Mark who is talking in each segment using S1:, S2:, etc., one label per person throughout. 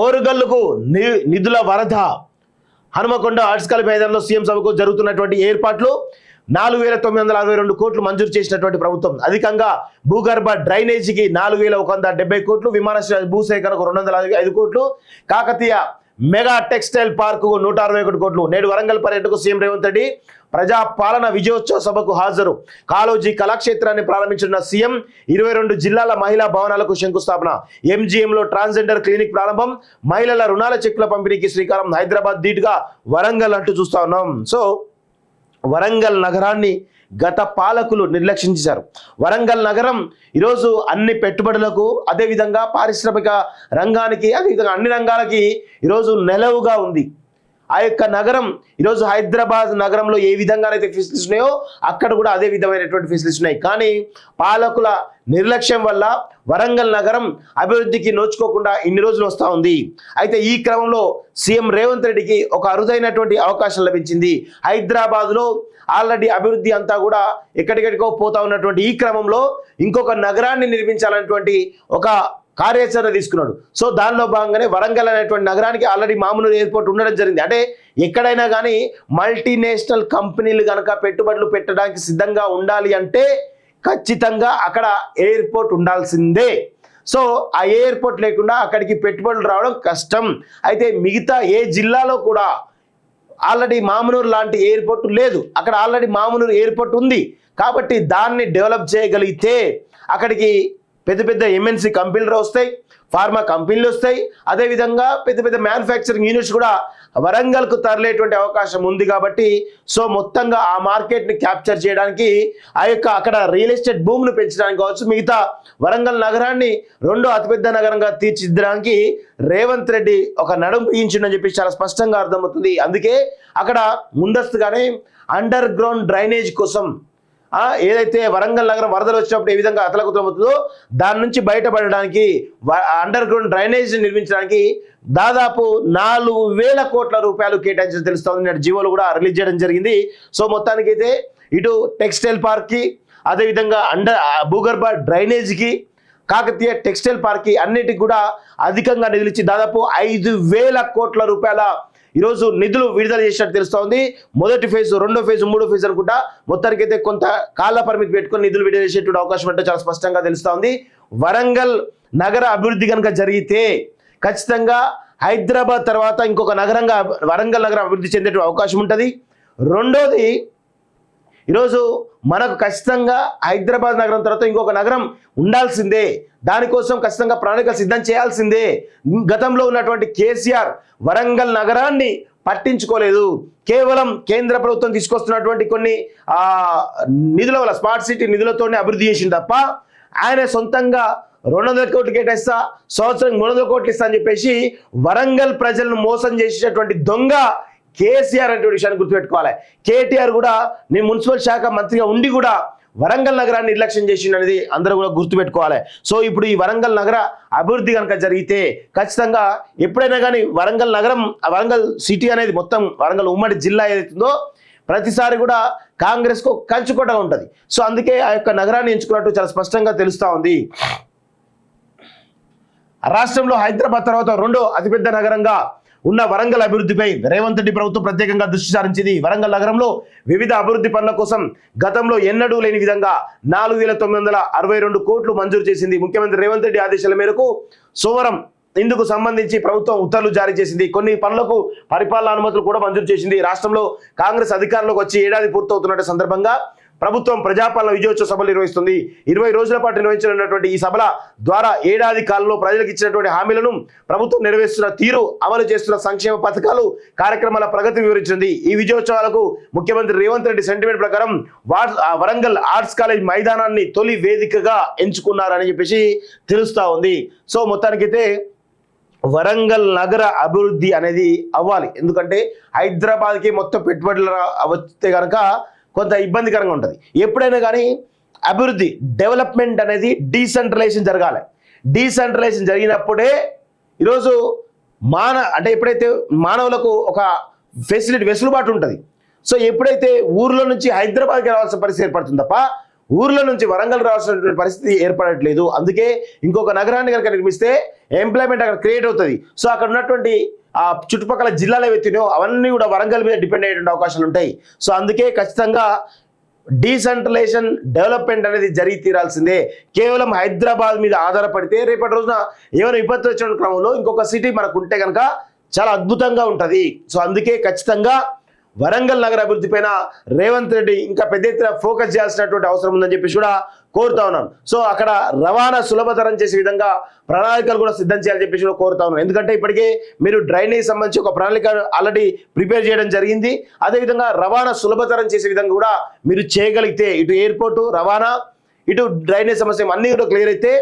S1: ఓరుగల్లుకు నిధుల వరద. Hanumakonda arts college మైదానంలో సీఎం సభకు జరుగుతున్నటువంటి ఏర్పాట్లు. 4,962 కోట్లు మంజూరు చేసినటువంటి ప్రభుత్వం. అధికంగా భూగర్భ డ్రైనేజీకి 4,170 కోట్లు, విమానాశ్రయ భూసేకరణకు 205 కోట్లు, కాకతీయ మెగా టెక్స్టైల్ పార్కు 161 కోట్లు. నేడు వరంగల్ పర్యటనకు సీఎం రేవంత్ రెడ్డి ప్రజాపాలన విజయోత్సవ సభకు హాజరు. కాళోజీ కళాక్షేత్రాన్ని ప్రారంభించిన సీఎం. 22 జిల్లాల మహిళా భవనాలకు శంకుస్థాపన. ఎంజీఎంలో ట్రాన్స్జెండర్ క్లినిక్ ప్రారంభం. మహిళల రుణాల చెక్కుల పంపిణీకి శ్రీకారం. హైదరాబాద్ ధీటుగా వరంగల్ అంటూ చూస్తా ఉన్నాం. సో వరంగల్ నగరాన్ని గత పాలకులు నిర్లక్ష్యం చేశారు. వరంగల్ నగరం ఈరోజు అన్ని పెట్టుబడులకు, అదేవిధంగా పారిశ్రామిక రంగానికి, అదేవిధంగా అన్ని రంగాలకి ఈరోజు నెలవుగా ఉంది. ఆ యొక్క నగరం ఈరోజు హైదరాబాద్ నగరంలో ఏ విధంగానైతే ఫెసిలిటీస్ ఉన్నాయో అక్కడ కూడా అదే విధమైనటువంటి ఫెసిలిటీస్ ఉన్నాయి. కానీ పాలకుల నిర్లక్ష్యం వల్ల వరంగల్ నగరం అభివృద్ధికి నోచుకోకుండా ఇన్ని రోజులు వస్తూ ఉంది. అయితే ఈ క్రమంలో సీఎం రేవంత్ రెడ్డికి ఒక అరుదైనటువంటి అవకాశం లభించింది. హైదరాబాద్లో ఆల్రెడీ అభివృద్ధి అంతా కూడా ఎక్కడికెక్కడికో పోతా ఉన్నటువంటి ఈ క్రమంలో ఇంకొక నగరాన్ని నిర్మించాలన్నటువంటి ఒక కార్యాచరణ తీసుకున్నాడు. సో దానిలో భాగంగానే వరంగల్ అనేటువంటి నగరానికి ఆల్రెడీ మామూలు ఎయిర్పోర్ట్ ఉండడం జరిగింది. అంటే ఎక్కడైనా కానీ మల్టీనేషనల్ కంపెనీలు కనుక పెట్టుబడులు పెట్టడానికి సిద్ధంగా ఉండాలి అంటే ఖచ్చితంగా అక్కడ ఎయిర్పోర్ట్ ఉండాల్సిందే. సో ఆ ఎయిర్పోర్ట్ లేకుండా అక్కడికి పెట్టుబడులు రావడం కష్టం. అయితే మిగతా ఏ జిల్లాలో కూడా ఆల్రెడీ మామునూరు లాంటి ఎయిర్పోర్ట్ లేదు. అక్కడ ఆల్రెడీ మామునూరు ఎయిర్పోర్ట్ ఉంది. కాబట్టి దాన్ని డెవలప్ చేయగలిగితే అక్కడికి పెద్ద పెద్ద ఎంఎన్సీ కంపెనీలు వస్తాయి, ఫార్మా కంపెనీలు వస్తాయి, అదేవిధంగా పెద్ద పెద్ద మ్యానుఫ్యాక్చరింగ్ యూనిట్స్ కూడా వరంగల్కు తరలేటువంటి అవకాశం ఉంది. కాబట్టి సో మొత్తంగా ఆ మార్కెట్ని క్యాప్చర్ చేయడానికి, ఆ యొక్క అక్కడ రియల్ ఎస్టేట్ భూములు పెంచడానికి కావచ్చు, మిగతా వరంగల్ నగరాన్ని రెండో అతిపెద్ద నగరంగా తీర్చిదిద్దడానికి రేవంత్ రెడ్డి ఒక నడుం బిగించిందని చెప్పి చాలా స్పష్టంగా అర్థమవుతుంది. అందుకే అక్కడ ముందస్తుగానే అండర్ గ్రౌండ్ డ్రైనేజ్ కోసం ఏదైతే వరంగల్ నగరం వరదలు వచ్చినప్పుడు ఏ విధంగా అతలకుతలమవుతుందో దాని నుంచి బయటపడడానికి అండర్ గ్రౌండ్ డ్రైనేజ్ నిర్మించడానికి దాదాపు 4,000 కోట్ల రూపాయలు కేటాయించడం తెలుస్తుంది. నేడు జీవోలు కూడా రిలీజ్ చేయడం జరిగింది. సో మొత్తానికైతే ఇటు టెక్స్టైల్ పార్క్కి, అదేవిధంగా భూగర్భ డ్రైనేజ్కి, కాకతీయ టెక్స్టైల్ పార్క్కి అన్నిటికి కూడా అధికంగా నిధులు ఇచ్చి దాదాపు 5,000 కోట్ల రూపాయల ఈరోజు నిధులు విడుదల చేసినట్టు తెలుస్తోంది. మొదటి ఫేజ్, రెండో ఫేజ్, మూడో ఫేజ్ అనుకుంటా మొత్తానికైతే కొంత కాల పరిమితి పెట్టుకొని నిధులు విడుదల చేసేటువంటి అవకాశం అంటే చాలా స్పష్టంగా తెలుస్తోంది. వరంగల్ నగర అభివృద్ధి కనుక జరిగితే ఖచ్చితంగా హైదరాబాద్ తర్వాత ఇంకొక నగరంగా వరంగల్ నగరం అభివృద్ధి చెందే అవకాశం ఉంటుంది. రెండోది ఈరోజు మనకు ఖచ్చితంగా హైదరాబాద్ నగరం తర్వాత ఇంకొక నగరం ఉండాల్సిందే. దానికోసం ఖచ్చితంగా ప్రణాళిక సిద్ధం చేయాల్సిందే. గతంలో ఉన్నటువంటి కేసీఆర్ వరంగల్ నగరాన్ని పట్టించుకోలేదు. కేవలం కేంద్ర ప్రభుత్వం తీసుకొస్తున్నటువంటి కొన్ని నిధుల వల్ల, స్మార్ట్ సిటీ నిధులతోనే అభివృద్ధి చేసింది తప్ప ఆయన సొంతంగా 200 కోట్లు కేటాయిస్తా, సంవత్సరం 300 కోట్లు ఇస్తా అని చెప్పేసి వరంగల్ ప్రజలను మోసం చేసేటటువంటి దొంగ కేసీఆర్ అనే విషయాన్ని గుర్తుపెట్టుకోవాలి. కేటీఆర్ కూడా నేను మున్సిపల్ శాఖ మంత్రిగా ఉండి కూడా వరంగల్ నగరాన్ని నిర్లక్ష్యం చేసింది అనేది అందరూ కూడా గుర్తుపెట్టుకోవాలి. సో ఇప్పుడు ఈ వరంగల్ నగర అభివృద్ధి కనుక జరిగితే ఖచ్చితంగా ఎప్పుడైనా కానీ వరంగల్ నగరం, వరంగల్ సిటీ అనేది మొత్తం వరంగల్ ఉమ్మడి జిల్లా ఏదైతుందో ప్రతిసారి కూడా కాంగ్రెస్కు కంచుకోటగా ఉంటుంది. సో అందుకే ఆ యొక్క నగరాన్ని ఎంచుకున్నట్టు చాలా స్పష్టంగా తెలుస్తూ ఉంది. రాష్ట్రంలో హైదరాబాద్ తర్వాత రెండో అతిపెద్ద నగరంగా ఉన్న వరంగల్ అభివృద్ధిపై రేవంత్ రెడ్డి ప్రభుత్వం ప్రత్యేకంగా దృష్టి సారించింది. వరంగల్ నగరంలో వివిధ అభివృద్ధి పనుల కోసం గతంలో ఎన్నడూ లేని విధంగా 4,962 కోట్లు మంజూరు చేసింది. ముఖ్యమంత్రి రేవంత్ రెడ్డి ఆదేశాల మేరకు సోమవారం ఇందుకు సంబంధించి ప్రభుత్వం ఉత్తర్వులు జారీ చేసింది. కొన్ని పనులకు పరిపాలన అనుమతులు కూడా మంజూరు చేసింది. రాష్ట్రంలో కాంగ్రెస్ అధికారంలోకి వచ్చి ఏడాది పూర్తవుతున్న సందర్భంగా ప్రభుత్వం ప్రజాపాలన విజయోత్సవ సభలు నిర్వహిస్తుంది. 20 రోజుల పాటు నిర్వహించనున్నటువంటి ఈ సభల ద్వారా ఏడాది కాలంలో ప్రజలకు ఇచ్చినటువంటి హామీలను ప్రభుత్వం నెరవేరుస్తున్న తీరు, అమలు చేస్తున్న సంక్షేమ పథకాలు, కార్యక్రమాల ప్రగతి వివరించింది. ఈ విజయోత్సవాలకు ముఖ్యమంత్రి రేవంత్ రెడ్డి సెంటిమెంట్ ప్రకారం వరంగల్ ఆర్ట్స్ కాలేజ్ మైదానాన్ని తొలి వేదికగా ఎంచుకున్నారని చెప్పేసి తెలుస్తా ఉంది. సో మొత్తానికైతే వరంగల్ నగర అభివృద్ధి అనేది అవ్వాలి. ఎందుకంటే హైదరాబాద్కి మొత్తం పెట్టుబడులు వస్తే కనుక కొంత ఇబ్బందికరంగా ఉంటుంది. ఎప్పుడైనా కానీ అభివృద్ధి, డెవలప్మెంట్ అనేది డీసెంట్రలైజేషన్ జరగాలి. డీసెంట్రలైజేషన్ జరిగినప్పుడే ఈరోజు అంటే ఎప్పుడైతే మానవులకు ఒక వెసులుబాటు ఉంటుంది. సో ఎప్పుడైతే ఊర్లో నుంచి హైదరాబాద్కి రావాల్సిన పరిస్థితి ఏర్పడుతుంది తప్ప ఊర్ల నుంచి వరంగల్ రావాల్సినటువంటి పరిస్థితి ఏర్పడట్లేదు. అందుకే ఇంకొక నగరాన్ని కనుక నిర్మిస్తే ఎంప్లాయ్మెంట్ అక్కడ క్రియేట్ అవుతుంది. సో అక్కడ ఉన్నటువంటి ఆ చుట్టుపక్కల జిల్లాలు ఏవైతున్నాయో అవన్నీ కూడా వరంగల్ మీద డిపెండ్ అయ్యేటువంటి అవకాశాలు ఉంటాయి. సో అందుకే ఖచ్చితంగా డీసెంట్రలైజేషన్ డెవలప్మెంట్ అనేది జరిగి తీరాల్సిందే. కేవలం హైదరాబాద్ మీద ఆధారపడితే రేపటి రోజున ఏమైనా విపత్తు వచ్చిన క్రమంలో ఇంకొక సిటీ మనకు ఉంటే కనుక చాలా అద్భుతంగా ఉంటుంది. సో అందుకే ఖచ్చితంగా వరంగల్ నగర అభివృద్ధి పైన రేవంత్ రెడ్డి ఇంకా పెద్ద ఎత్తున ఫోకస్ చేయాల్సినటువంటి అవసరం ఉందని చెప్పేసి కూడా కోరుతా ఉన్నాను. సో అక్కడ రవాణా సులభతరం చేసే విధంగా ప్రణాళికలు కూడా సిద్ధం చేయాలని చెప్పేసి కూడా కోరుతా ఉన్నాను. ఎందుకంటే ఇప్పటికే మీరు డ్రైనేజ్ సంబంధించి ఒక ప్రణాళిక ఆల్రెడీ ప్రిపేర్ చేయడం జరిగింది. అదేవిధంగా రవాణా సులభతరం చేసే విధంగా కూడా మీరు చేయగలిగితే ఇటు ఎయిర్పోర్టు రవాణా ఇటు డ్రైనేజ్ సమస్య అన్నీ కూడా క్లియర్ అయితే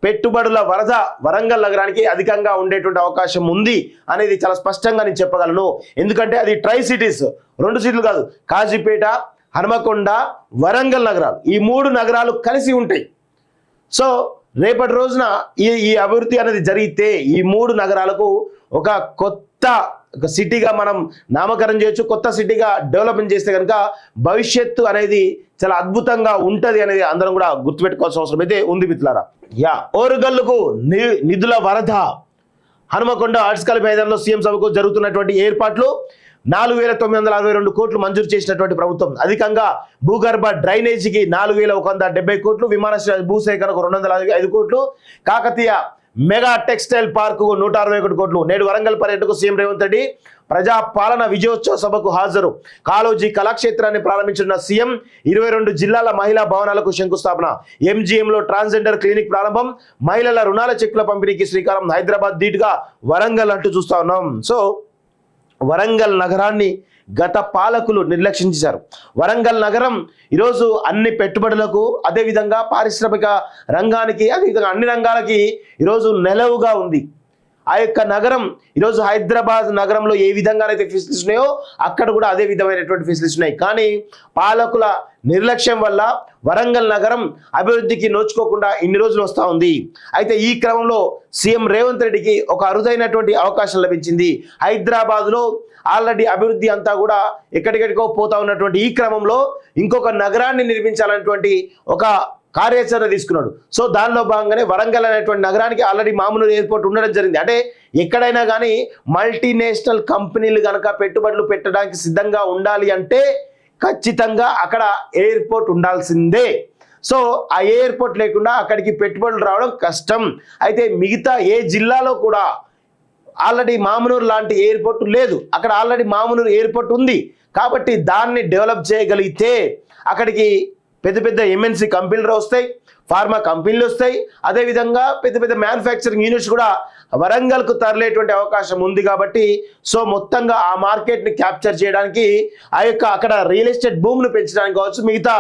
S1: పెట్టుబడుల వరద వరంగల్ నగరానికి అధికంగా ఉండేటువంటి అవకాశం ఉంది అనేది చాలా స్పష్టంగా నేను చెప్పగలను. ఎందుకంటే అది ట్రై సిటీస్, 2 సిటీలు కాదు, కాజీపేట, హనుమకొండ, వరంగల్ నగరాలు, ఈ 3 నగరాలు కలిసి ఉంటాయి. సో రేపటి రోజున ఈ అభివృద్ధి అనేది జరిగితే ఈ 3 నగరాలకు ఒక కొత్త సిటీగా మనం నామకరణం చేయొచ్చు. కొత్త సిటీగా డెవలప్మెంట్ చేస్తే కనుక భవిష్యత్తు అనేది చాలా అద్భుతంగా ఉంటుంది అనేది అందరం కూడా గుర్తుపెట్టుకోవాల్సిన అవసరం అయితే ఉంది మిత్రులారా. ఓరుగల్లుకు నిధుల వరద. హనుమకొండ ఆర్ట్స్ కాలేజ్ మైదానంలో సీఎం సభకు జరుగుతున్నటువంటి ఏర్పాట్లు 4,962 కోట్లు మంజూరు చేసినటువంటి ప్రభుత్వం. అధికంగా భూగర్భ డ్రైనేజీకి 4,170 కోట్లు, విమానాశ్రయ భూసేకరణకు 205 కోట్లు, కాకతీయ మెగా టెక్స్టైల్ పార్కు 161 కోట్లు. నేడు వరంగల్ పర్యటనకు సీఎం రేవంత్ రెడ్డి ప్రజాపాలన విజయోత్సవ సభకు హాజరు. కాళోజీ కళాక్షేత్రాన్ని ప్రారంభించిన సీఎం 22 జిల్లాల మహిళా భవనాలకు శంకుస్థాపన. ఎంజీఎంలో ట్రాన్స్జెండర్ క్లినిక్ ప్రారంభం. మహిళల రుణాల చెక్కుల పంపిణీకి శ్రీకారం. హైదరాబాద్ ధీటుగా వరంగల్ అంటూ చూస్తా ఉన్నాం. సో వరంగల్ నగరాన్ని గత పాలకులు నిర్లక్ష్యం చేశారు. వరంగల్ నగరం ఈరోజు అన్ని పెట్టుబడులకు అదేవిధంగా పారిశ్రామిక రంగానికి అదేవిధంగా అన్ని రంగాలకి ఈరోజు నెలవుగా ఉంది. ఆ యొక్క నగరం ఈరోజు హైదరాబాద్ నగరంలో ఏ విధంగానైతే ఫెసిలిటీస్ ఉన్నాయో అక్కడ కూడా అదే విధమైనటువంటి ఫెసిలిటీస్ ఉన్నాయి. కానీ పాలకుల నిర్లక్ష్యం వల్ల వరంగల్ నగరం అభివృద్ధికి నోచుకోకుండా ఇన్ని రోజులు వస్తూ ఉంది. అయితే ఈ క్రమంలో సీఎం రేవంత్ రెడ్డికి ఒక అరుదైనటువంటి అవకాశం లభించింది. హైదరాబాద్లో ఆల్రెడీ అభివృద్ధి అంతా కూడా ఎక్కడికెక్కడికో పోతా ఉన్నటువంటి ఈ క్రమంలో ఇంకొక నగరాన్ని నిర్మించాలనేటువంటి ఒక కార్యాచరణ తీసుకున్నాడు. సో దానిలో భాగంగానే వరంగల్ అనేటువంటి నగరానికి ఆల్రెడీ మామూలు ఎయిర్పోర్ట్ ఉండడం జరిగింది. అంటే ఎక్కడైనా కానీ మల్టీనేషనల్ కంపెనీలు కనుక పెట్టుబడులు పెట్టడానికి సిద్ధంగా ఉండాలి అంటే ఖచ్చితంగా అక్కడ ఎయిర్పోర్ట్ ఉండాల్సిందే. సో ఆ ఎయిర్పోర్ట్ లేకుండా అక్కడికి పెట్టుబడులు రావడం కష్టం. అయితే మిగతా ఏ జిల్లాలో కూడా ఆల్రెడీ మామునూరు లాంటి ఎయిర్పోర్ట్ లేదు. అక్కడ ఆల్రెడీ మామునూరు ఎయిర్పోర్ట్ ఉంది. కాబట్టి దాన్ని డెవలప్ చేయగలిగితే అక్కడికి పెద్ద పెద్ద ఎంఎన్సీ కంపెనీలు వస్తాయి, ఫార్మా కంపెనీలు వస్తాయి, అదేవిధంగా పెద్ద పెద్ద మ్యానుఫ్యాక్చరింగ్ యూనిట్స్ కూడా వరంగల్కు తరలేటువంటి అవకాశం ఉంది. కాబట్టి సో మొత్తంగా ఆ మార్కెట్ని క్యాప్చర్ చేయడానికి ఆ యొక్క అక్కడ రియల్ ఎస్టేట్ భూమిని పెంచడానికి కావచ్చు, మిగతా